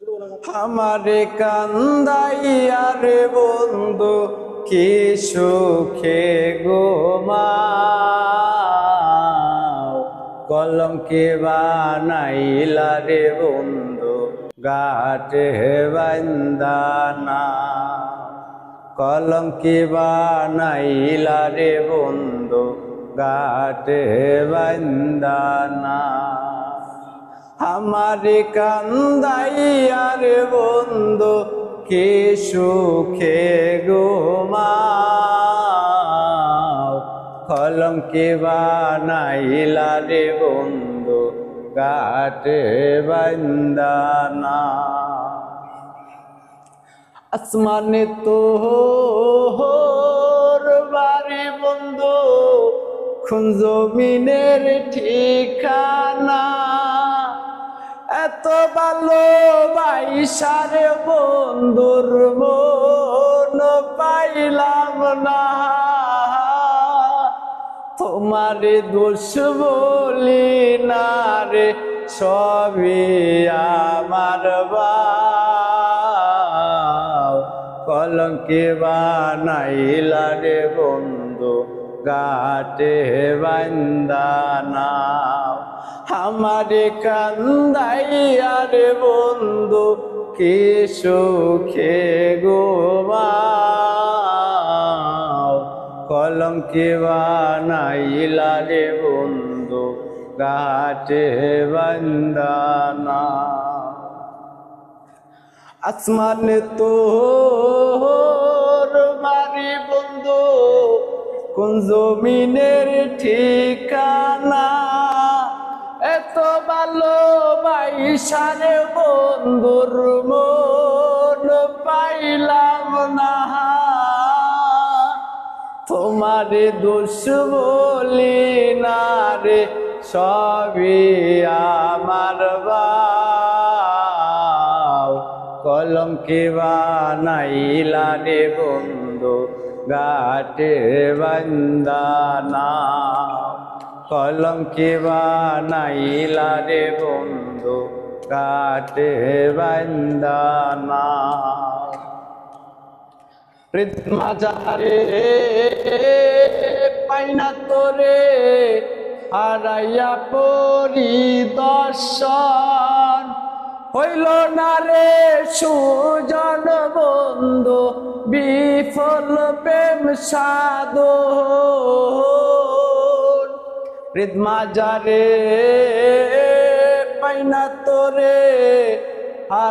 আমারে কান্দাইয়া রে বন্ধু কি সুখে ঘুমাও, কলঙ্কি বানাইলা রে বন্ধু গাটে বান্দানা, কলঙ্কি বানাইলা রে বন্ধু গাটে বান্দানা। আমারে কান্দাইয়া রে বন্ধু কি সুখে ঘুমাও, কলঙ্কি বানাইলা রে বন্ধু গাটে বান্দানা। আসমানে তোর বাড়ি বন্ধু খুন জমিনের ঠিকানা, এত ভালোবাসা রে বন্ধুর মন পাইলাম না, তোমারে দোষ বলি না রে সবই আমার বাও, কলঙ্কি বানাইলা রে বন্ধু গাটে বান্দানা। আমারে কান্দাইয়া রে বন্ধু কি সুখে ঘুমাও, কলঙ্কি বানাইলা রে বন্ধু গাটে বান্দানা। আসমানে তোর বাড়ি বন্ধু কোন জমিনের ঠিকানা, এত ভালোবাসা রে বন্ধুর মন পাইলাম না, তোমারে দোষ বলি না রে সবই আমার বাও, কলঙ্কি বানাইলা রে বন্ধু গাটে বান্দানা, কলঙ্কি বানাইলা রে বন্ধু গাটে বান্দানা। মাজারে পাইনা তোরে হারাইয়া পরিদর্শন, হইল না রে সুজন বন্ধু বিফল প্রেম সাধন। হৃদ মাজারে পাইনা তোরে